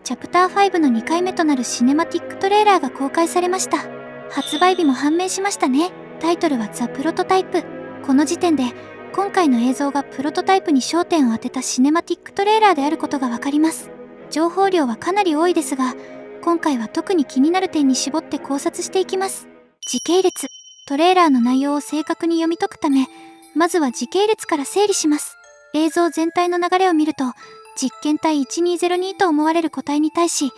チャプター5の2回目となるシネマティックトレーラーが公開されました。発売日も判明しましたね。タイトルはザ・プロトタイプ。この時点で今回の映像がプロトタイプに焦点を当てたシネマティックトレーラーであることがわかります。情報量はかなり多いですが、今回は特に気になる点に絞って考察していきます。時系列。トレーラーの内容を正確に読み解くため、まずは時系列から整理します。映像全体の流れを見ると、実験体1202と思われる個体に対し、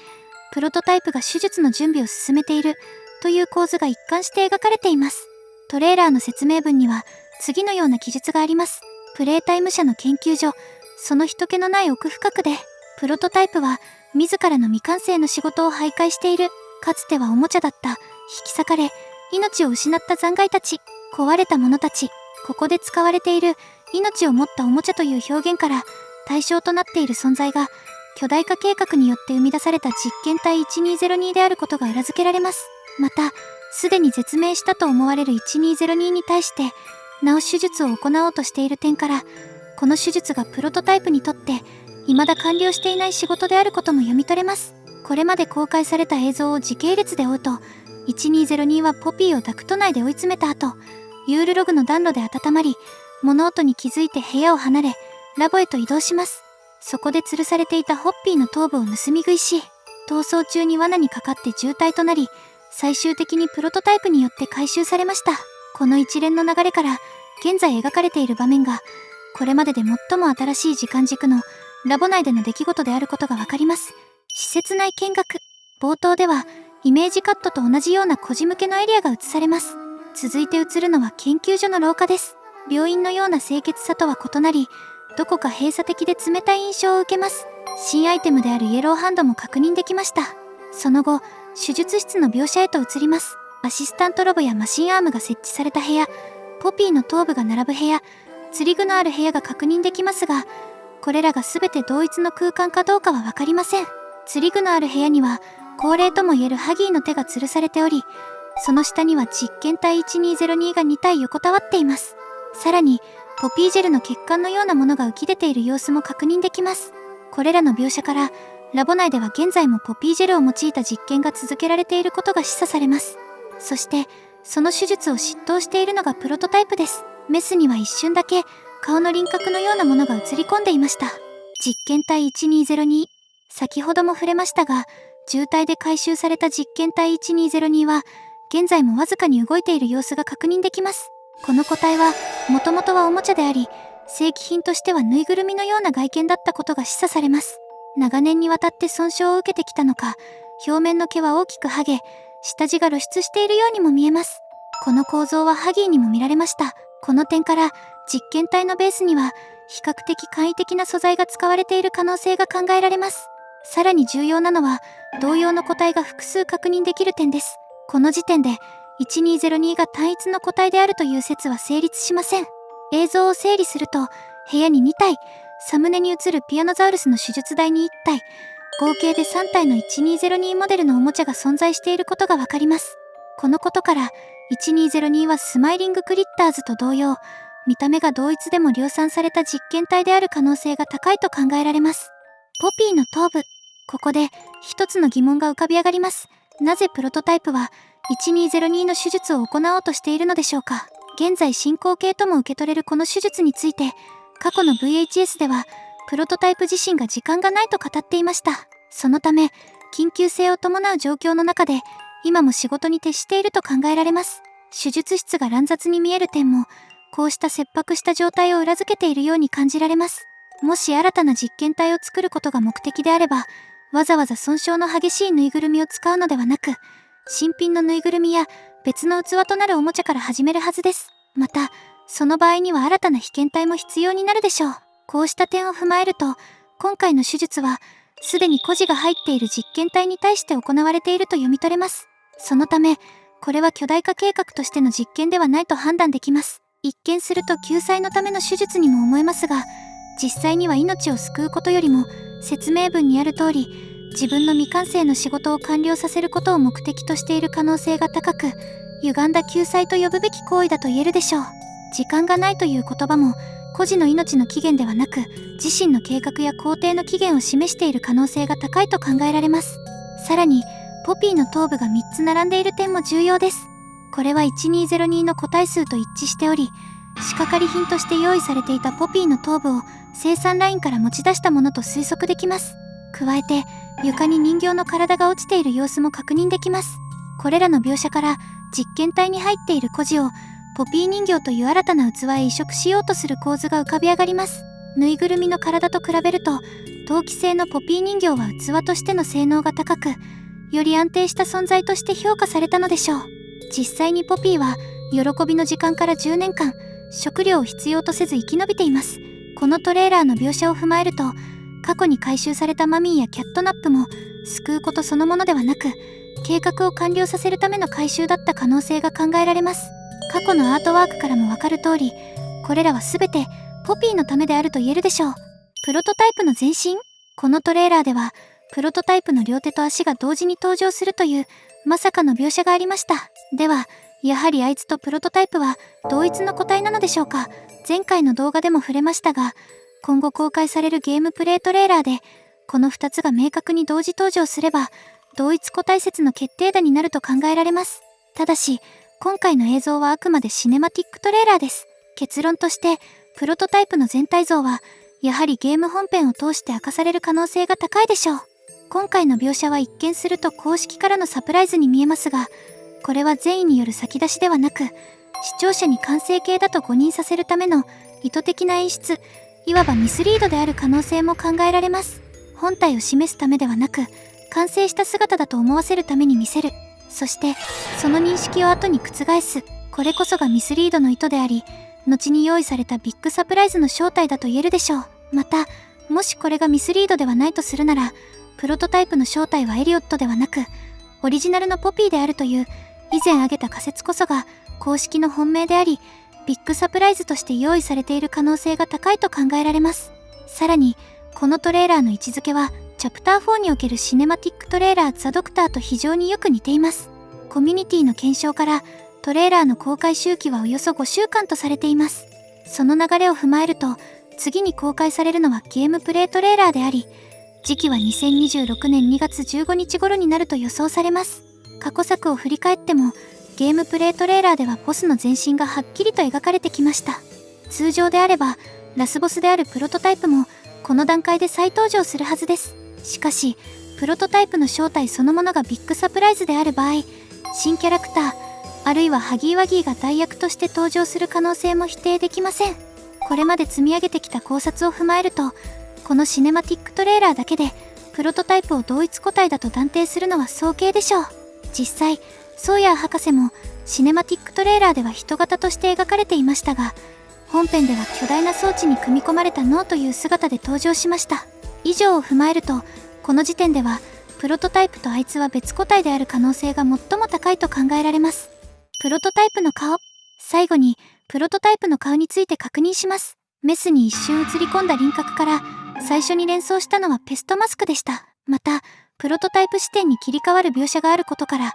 プロトタイプが手術の準備を進めているという構図が一貫して描かれています。トレーラーの説明文には次のような記述があります。プレイタイム社の研究所、その人気のない奥深くで、プロトタイプは自らの未完成の仕事を徘徊している。かつてはおもちゃだった、引き裂かれ、命を失った残骸たち、壊れた者たち、ここで使われている命を持ったおもちゃという表現から対象となっている存在が巨大化計画によって生み出された実験体1202であることが裏付けられます。また、すでに絶命したと思われる1202に対してなお手術を行おうとしている点から、この手術がプロトタイプにとって未だ完了していない仕事であることも読み取れます。これまで公開された映像を時系列で追うと、1202はポピーをダクト内で追い詰めた後、ユールログの暖炉で温まり、物音に気づいて部屋を離れ、ラボへと移動します。そこで吊るされていたホッピーの頭部を盗み食いし、逃走中に罠にかかって重体となり、最終的にプロトタイプによって回収されました。この一連の流れから、現在描かれている場面が、これまでで最も新しい時間軸のラボ内での出来事であることがわかります。施設内見学。冒頭では、イメージカットと同じような個人向けのエリアが映されます。続いて映るのは研究所の廊下です。病院のような清潔さとは異なり、どこか閉鎖的で冷たい印象を受けます。新アイテムであるイエローハンドも確認できました。その後、手術室の描写へと移ります。アシスタントロボやマシンアームが設置された部屋、ポピーの頭部が並ぶ部屋、釣り具のある部屋が確認できますが、これらが全て同一の空間かどうかはわかりません。釣り具のある部屋には、高齢ともいえるハギーの手が吊るされており、その下には実験体1202が2体横たわっています。さらに、ポピージェルの血管のようなものが浮き出ている様子も確認できます。これらの描写から、ラボ内では現在もポピージェルを用いた実験が続けられていることが示唆されます。そして、その手術を執刀しているのがプロトタイプです。メスには一瞬だけ、顔の輪郭のようなものが映り込んでいました。実験体1202。先ほども触れましたが、重体で回収された実験体1202は、現在もわずかに動いている様子が確認できます。この個体は、もともとはおもちゃであり、正規品としてはぬいぐるみのような外見だったことが示唆されます。長年にわたって損傷を受けてきたのか、表面の毛は大きく剥げ、下地が露出しているようにも見えます。この構造はハギーにも見られました。この点から、実験体のベースには、比較的簡易的な素材が使われている可能性が考えられます。さらに重要なのは、同様の個体が複数確認できる点です。この時点で、1202が単一の個体であるという説は成立しません。映像を整理すると、部屋に2体、サムネに映るピアノザウルスの手術台に1体、合計で3体の1202モデルのおもちゃが存在していることがわかります。このことから、1202はスマイリングクリッターズと同様、見た目が同一でも量産された実験体である可能性が高いと考えられます。ポピーの頭部。ここで一つの疑問が浮かび上がります。なぜプロトタイプは1202の手術を行おうとしているのでしょうか。現在進行形とも受け取れるこの手術について、過去の VHS ではプロトタイプ自身が時間がないと語っていました。そのため、緊急性を伴う状況の中で、今も仕事に徹していると考えられます。手術室が乱雑に見える点も、こうした切迫した状態を裏付けているように感じられます。もし新たな実験体を作ることが目的であれば、わざわざ損傷の激しいぬいぐるみを使うのではなく、新品のぬいぐるみや別の器となるおもちゃから始めるはずです。また、その場合には新たな被験体も必要になるでしょう。こうした点を踏まえると、今回の手術は、すでに孤児が入っている実験体に対して行われていると読み取れます。そのため、これは巨大化計画としての実験ではないと判断できます。一見すると救済のための手術にも思えますが、実際には命を救うことよりも、説明文にある通り、自分の未完成の仕事を完了させることを目的としている可能性が高く、歪んだ救済と呼ぶべき行為だと言えるでしょう。時間がないという言葉も、孤児の命の起源ではなく、自身の計画や工程の起源を示している可能性が高いと考えられます。さらに、ポピーの頭部が3つ並んでいる点も重要です。これは1202の個体数と一致しており、仕掛かり品として用意されていたポピーの頭部を生産ラインから持ち出したものと推測できます。加えて、床に人形の体が落ちている様子も確認できます。これらの描写から、実験体に入っている孤児をポピー人形という新たな器へ移植しようとする構図が浮かび上がります。ぬいぐるみの体と比べると、陶器製のポピー人形は器としての性能が高く、より安定した存在として評価されたのでしょう。実際にポピーは、喜びの時間から10年間、食料を必要とせず生き延びています。このトレーラーの描写を踏まえると、過去に回収されたマミーやキャットナップも、救うことそのものではなく、計画を完了させるための回収だった可能性が考えられます。過去のアートワークからもわかる通り、これらは全てポピーのためであると言えるでしょう。プロトタイプの前身？このトレーラーでは、プロトタイプの両手と足が同時に登場するという、まさかの描写がありました。では、やはりあいつとプロトタイプは同一の個体なのでしょうか。前回の動画でも触れましたが、今後公開されるゲームプレイトレーラーで、この2つが明確に同時登場すれば、同一個体説の決定打になると考えられます。ただし、今回の映像はあくまでシネマティックトレーラーです。結論として、プロトタイプの全体像は、やはりゲーム本編を通して明かされる可能性が高いでしょう。今回の描写は一見すると公式からのサプライズに見えますが、これは善意による先出しではなく、視聴者に完成形だと誤認させるための意図的な演出、いわばミスリードである可能性も考えられます。本体を示すためではなく、完成した姿だと思わせるために見せる。そして、その認識を後に覆す。これこそがミスリードの意図であり、後に用意されたビッグサプライズの正体だと言えるでしょう。また、もしこれがミスリードではないとするなら、プロトタイプの正体はエリオットではなく、オリジナルのポピーであるという、以前挙げた仮説こそが公式の本命であり、ビッグサプライズとして用意されている可能性が高いと考えられます。さらに、このトレーラーの位置づけは、チャプター4におけるシネマティックトレーラーザ・ドクターと非常によく似ています。コミュニティの検証から、トレーラーの公開周期はおよそ5週間とされています。その流れを踏まえると、次に公開されるのはゲームプレイトレーラーであり、時期は2026年2月15日頃になると予想されます。過去作を振り返っても、ゲームプレイトレーラーではボスの全身がはっきりと描かれてきました。通常であれば、ラスボスであるプロトタイプも、この段階で再登場するはずです。しかし、プロトタイプの正体そのものがビッグサプライズである場合、新キャラクター、あるいはハギーワギーが代役として登場する可能性も否定できません。これまで積み上げてきた考察を踏まえると、このシネマティックトレーラーだけで、プロトタイプを同一個体だと断定するのは早計でしょう。実際、ソーヤー博士も、シネマティックトレーラーでは人型として描かれていましたが、本編では巨大な装置に組み込まれた脳という姿で登場しました。以上を踏まえると、この時点では、プロトタイプとあいつは別個体である可能性が最も高いと考えられます。プロトタイプの顔。最後に、プロトタイプの顔について確認します。メスに一瞬映り込んだ輪郭から、最初に連想したのはペストマスクでした。また、プロトタイプ視点に切り替わる描写があることから、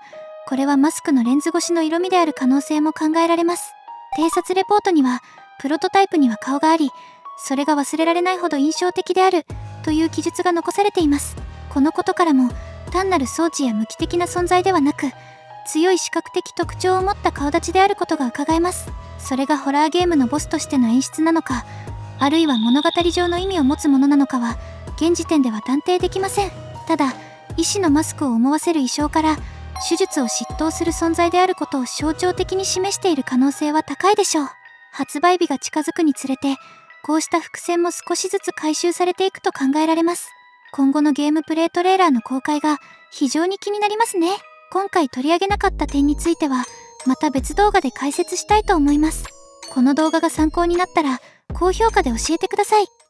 これはマスクのレンズ越しの色味である可能性も考えられます。偵察レポートには、プロトタイプには顔があり、それが忘れられないほど印象的である、という記述が残されています。このことからも、単なる装置や無機的な存在ではなく、強い視覚的特徴を持った顔立ちであることが伺えます。それがホラーゲームのボスとしての演出なのか、あるいは物語上の意味を持つものなのかは、現時点では断定できません。ただ、医師のマスクを思わせる意匠から、手術を執刀する存在であることを象徴的に示している可能性は高いでしょう。発売日が近づくにつれて、こうした伏線も少しずつ回収されていくと考えられます。今後のゲームプレイトレーラーの公開が非常に気になりますね。今回取り上げなかった点については、また別動画で解説したいと思います。この動画が参考になったら、高評価で教えてください。